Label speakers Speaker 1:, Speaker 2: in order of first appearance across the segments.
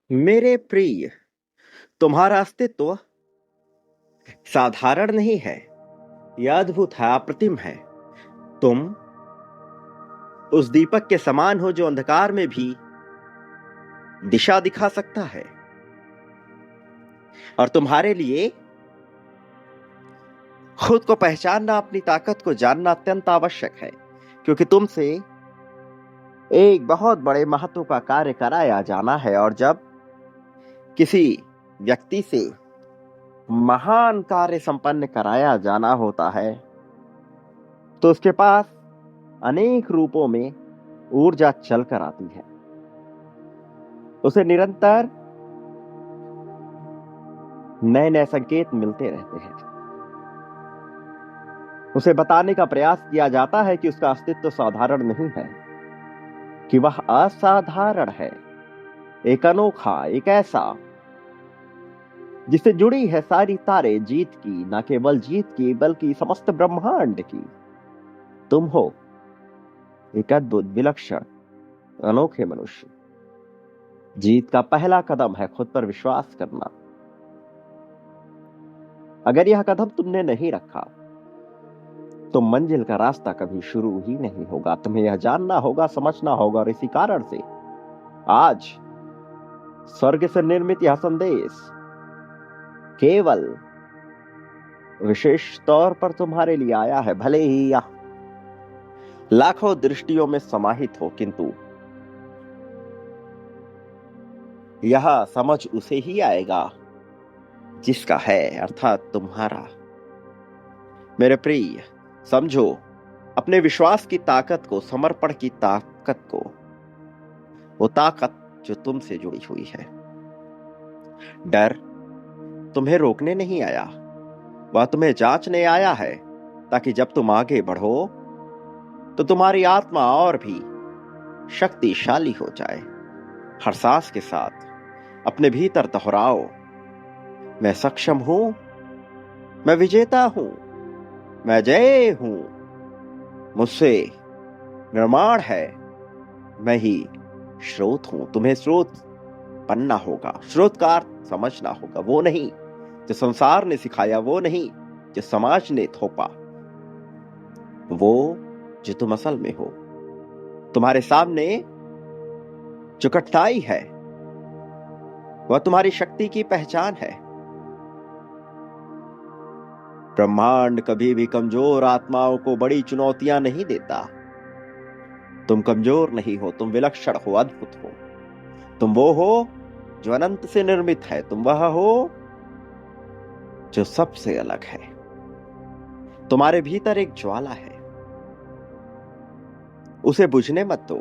Speaker 1: मेरे प्रिय, तुम्हारा अस्तित्व साधारण नहीं है। यह अद्भुत है, अप्रतिम है। तुम उस दीपक के समान हो जो अंधकार में भी दिशा दिखा सकता है। और तुम्हारे लिए खुद को पहचानना, अपनी ताकत को जानना अत्यंत आवश्यक है, क्योंकि तुमसे एक बहुत बड़े महत्व का कार्य कराया जाना है। और जब किसी व्यक्ति से महान कार्य संपन्न कराया जाना होता है तो उसके पास अनेक रूपों में ऊर्जा चलकर आती है। उसे निरंतर नए नए संकेत मिलते रहते हैं। उसे बताने का प्रयास किया जाता है कि उसका अस्तित्व साधारण नहीं है, कि वह असाधारण है, एक अनोखा, एक ऐसा जिससे जुड़ी है सारी तारे जीत की, न केवल जीत की बल्कि समस्त ब्रह्मांड की। तुम हो एक अद्भुत, विलक्षण, अनोखे मनुष्य। जीत का पहला कदम है खुद पर विश्वास करना। अगर यह कदम तुमने नहीं रखा तो मंजिल का रास्ता कभी शुरू ही नहीं होगा। तुम्हें यह जानना होगा, समझना होगा। और इसी कारण से आज स्वर्ग से निर्मित यह संदेश केवल विशेष तौर पर तुम्हारे लिए आया है। भले ही यह लाखों दृष्टियों में समाहित हो, किंतु यह समझ उसे ही आएगा जिसका है, अर्थात तुम्हारा। मेरे प्रिय, समझो अपने विश्वास की ताकत को, समर्पण की ताकत को, वो ताकत जो तुमसे जुड़ी हुई है। डर तुम्हें रोकने नहीं आया, वह तुम्हें जांचने आया है, ताकि जब तुम आगे बढ़ो तो तुम्हारी आत्मा और भी शक्तिशाली हो जाए। हर सांस के साथ अपने भीतर दोहराओ, मैं सक्षम हूं, मैं विजेता हूं, मैं जय हूं, मुझसे निर्माण है, मैं ही स्रोत हूं। तुम्हें स्रोत बनना होगा। स्रोत का अर्थ समझना होगा। वो नहीं जो संसार ने सिखाया, वो नहीं जो समाज ने थोपा, वो जो तुम असल में हो। तुम्हारे सामने जो कठिनाई है वह तुम्हारी शक्ति की पहचान है। ब्रह्मांड कभी भी कमजोर आत्माओं को बड़ी चुनौतियां नहीं देता। तुम कमजोर नहीं हो, तुम विलक्षण हो, अद्भुत हो। तुम वो हो जो अनंत से निर्मित है। तुम वह हो जो सबसे अलग है। तुम्हारे भीतर एक ज्वाला है, उसे बुझने मत दो,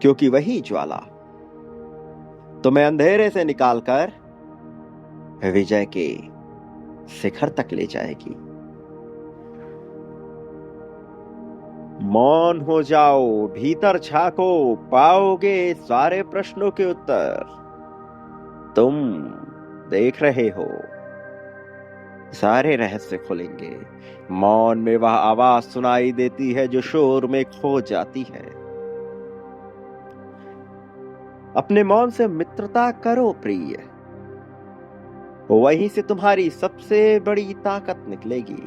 Speaker 1: क्योंकि वही ज्वाला तुम्हें अंधेरे से निकालकर विजय के शिखर तक ले जाएगी। मौन हो जाओ, भीतर झांको, पाओगे सारे प्रश्नों के उत्तर। तुम देख रहे हो, सारे रहस्य खुलेंगे। मौन में वह आवाज सुनाई देती है जो शोर में खो जाती है। अपने मौन से मित्रता करो प्रिय, वहीं से तुम्हारी सबसे बड़ी ताकत निकलेगी।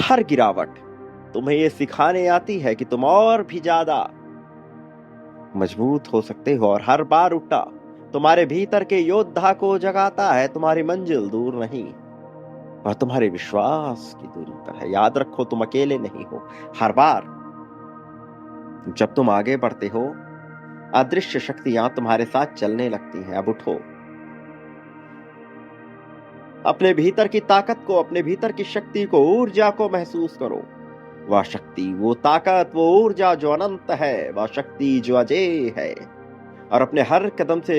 Speaker 1: हर गिरावट तुम्हें यह सिखाने आती है कि तुम और भी ज्यादा मजबूत हो सकते हो। और हर बार उठा तुम्हारे भीतर के योद्धा को जगाता है। तुम्हारी मंजिल दूर नहीं, वह तुम्हारे विश्वास की दूरी पर है। याद रखो, तुम अकेले नहीं हो। हर बार जब तुम आगे बढ़ते हो, अदृश्य शक्तियां तुम्हारे साथ चलने लगती हैं। अब उठो, अपने भीतर की ताकत को, अपने भीतर की शक्ति को, ऊर्जा को महसूस करो। वह शक्ति, वो ताकत, वो ऊर्जा जो अनंत है, वह शक्ति जो अजेय है। और अपने हर कदम से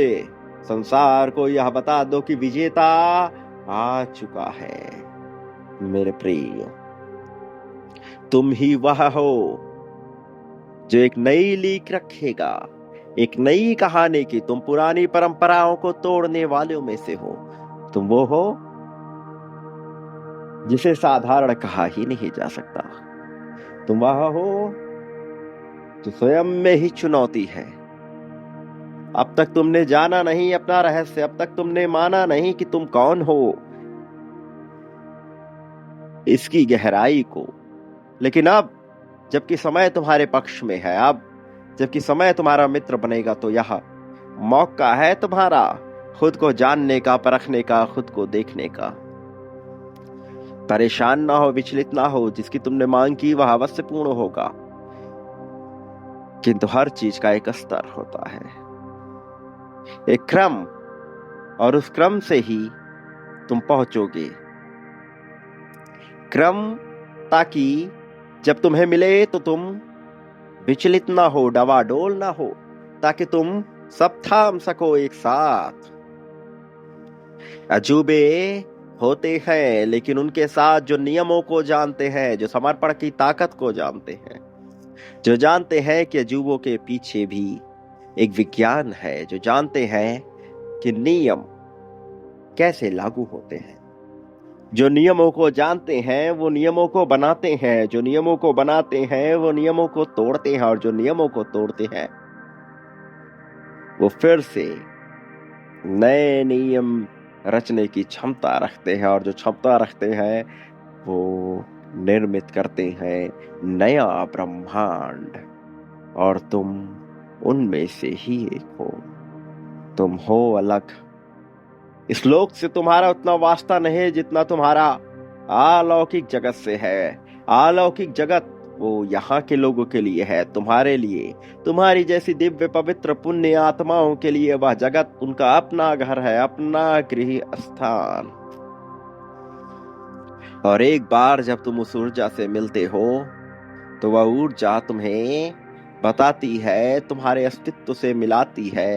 Speaker 1: संसार को यह बता दो कि विजेता आ चुका है। मेरे प्रिय, तुम ही वह हो जो एक नई लीक रखेगा, एक नई कहानी की। तुम पुरानी परंपराओं को तोड़ने वालों में से हो। तुम वो हो जिसे साधारण कहा ही नहीं जा सकता। तुम वह हो जो स्वयं में ही चुनौती है। अब तक तुमने जाना नहीं अपना रहस्य, अब तक तुमने माना नहीं कि तुम कौन हो, इसकी गहराई को। लेकिन अब जबकि समय तुम्हारे पक्ष में है, अब जबकि समय तुम्हारा मित्र बनेगा, तो यह मौका है तुम्हारा खुद को जानने का, परखने का, खुद को देखने का। परेशान ना हो, विचलित ना हो, जिसकी तुमने मांग की वह अवश्य पूर्ण होगा, किंतु हर चीज का एक स्तर होता है, एक क्रम, और उस क्रम से ही तुम पहुंचोगे। क्रम, ताकि जब तुम्हें मिले तो तुम विचलित ना हो, डवाडोल ना हो, ताकि तुम सब थाम सको एक साथ। अजूबे होते हैं, लेकिन उनके साथ जो नियमों को जानते हैं, जो समर्पण की ताकत को जानते हैं, जो जानते हैं कि अजूबों के पीछे भी एक विज्ञान है, जो जानते हैं कि नियम कैसे लागू होते हैं, जो नियमों को जानते हैं वो नियमों को बनाते हैं, जो नियमों को बनाते हैं वो नियमों को तोड़ते हैं, और जो नियमों को तोड़ते हैं वो फिर से नए नियम रचने की क्षमता रखते हैं, और जो क्षमता रखते हैं वो निर्मित करते हैं नया ब्रह्मांड, और तुम उनमें से ही एक हो। तुम हो अलग। इस लोक से तुम्हारा उतना वास्ता नहीं जितना तुम्हारा अलौकिक जगत से है। अलौकिक जगत वो यहाँ के लोगों के लिए है, तुम्हारे लिए, तुम्हारी जैसी दिव्य पवित्र पुण्य आत्माओं के लिए वह जगत उनका अपना घर है, अपना गृह स्थान। और एक बार जब तुम उस ऊर्जा से मिलते हो तो वह ऊर्जा तुम्हें बताती है, तुम्हारे अस्तित्व से मिलाती है,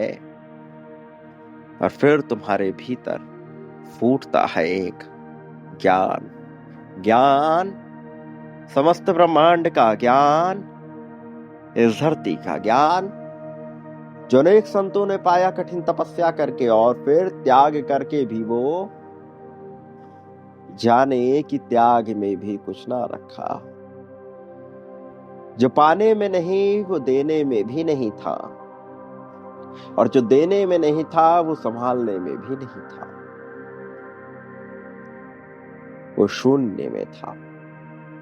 Speaker 1: और फिर तुम्हारे भीतर फूटता है एक ज्ञान। ज्ञान, समस्त ब्रह्मांड का ज्ञान, इस धरती का ज्ञान, जो अनेक संतों ने पाया कठिन तपस्या करके, और फिर त्याग करके भी वो जाने कि त्याग में भी कुछ ना रखा। जो पाने में नहीं वो देने में भी नहीं था, और जो देने में नहीं था वो संभालने में भी नहीं था, वो शून्य में था,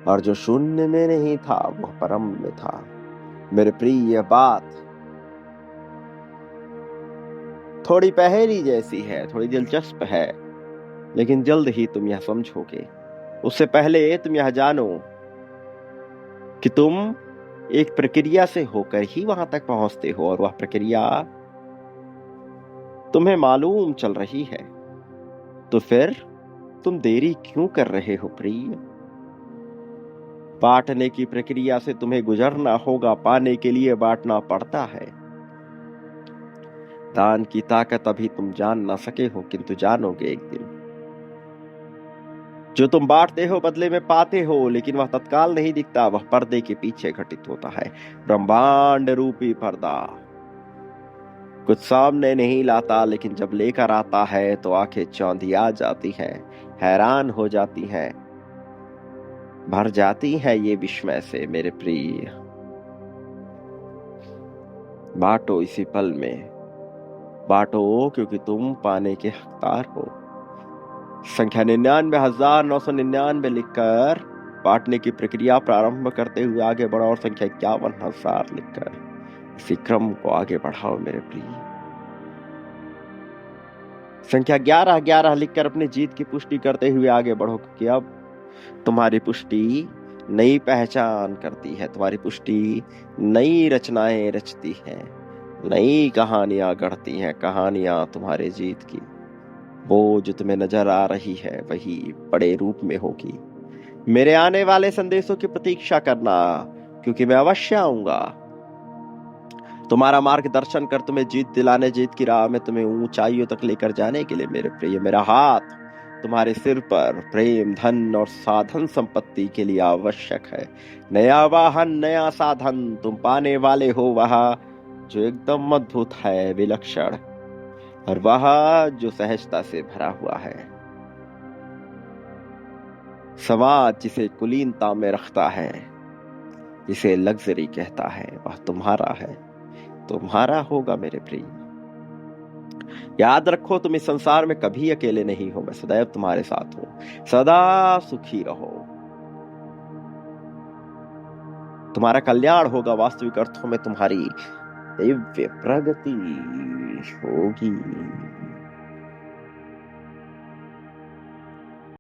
Speaker 1: और जो शून्य में नहीं था वो परम में था। मेरे प्रिय, यह बात थोड़ी पहेली जैसी है, थोड़ी दिलचस्प है, लेकिन जल्द ही तुम यह समझोगे। उससे पहले तुम यह जानो कि तुम एक प्रक्रिया से होकर ही वहां तक पहुंचते हो, और वह प्रक्रिया तुम्हें मालूम चल रही है। तो फिर तुम देरी क्यों कर रहे हो प्रिय? बांटने की प्रक्रिया से तुम्हें गुजरना होगा, पाने के लिए बांटना पड़ता है। दान की ताकत अभी तुम जान ना सके हो, किंतु जानोगे एक दिन। जो तुम बांटते हो बदले में पाते हो, लेकिन वह तत्काल नहीं दिखता, वह पर्दे के पीछे घटित होता है। ब्रह्मांड रूपी पर्दा कुछ सामने नहीं लाता, लेकिन जब लेकर आता है तो आंखें चौंधिया जाती हैं, हैरान हो जाती हैं, भर जाती है ये विस्मय से। मेरे प्रिय, बांटो इसी पल में, बांटो, क्योंकि तुम पाने के हकदार हो। संख्या 99,999 लिखकर बांटने की प्रक्रिया प्रारंभ करते हुए आगे बढ़ो, और संख्या 51,000 लिखकर इसी क्रम को आगे बढ़ाओ मेरे प्रिय। संख्या 11,11 लिखकर अपनी जीत की पुष्टि करते हुए आगे बढ़ो, क्योंकि अब तुम्हारी पुष्टि नई पहचान करती है, तुम्हारी पुष्टि नई रचनाएं रचती है, नई कहानियां गढ़ती हैं, कहानियां तुम्हारे जीत की। वो जो तुम्हें नजर आ रही है वही बड़े रूप में होगी। मेरे आने वाले संदेशों की प्रतीक्षा करना, क्योंकि मैं अवश्य आऊंगा तुम्हारा मार्गदर्शन कर तुम्हें जीत दिलाने, जीत की राह में तुम्हें ऊंचाइयों तक लेकर जाने के लिए। मेरे प्रिय, मेरा हाथ तुम्हारे सिर पर प्रेम, धन और साधन संपत्ति के लिए आवश्यक है। नया वाहन, नया साधन तुम पाने वाले हो, वह जो एकदम अद्भुत है, विलक्षण, और वह जो सहजता से भरा हुआ है। समाज जिसे कुलीनता में रखता है, जिसे लग्जरी कहता है, वह तुम्हारा है, तुम्हारा होगा मेरे प्रिय। याद रखो, तुम इस संसार में कभी अकेले नहीं हो। मैं सदैव तुम्हारे साथ हूं। सदा सुखी रहो। तुम्हारा कल्याण होगा। वास्तविक अर्थों में तुम्हारी दिव्य प्रगति होगी।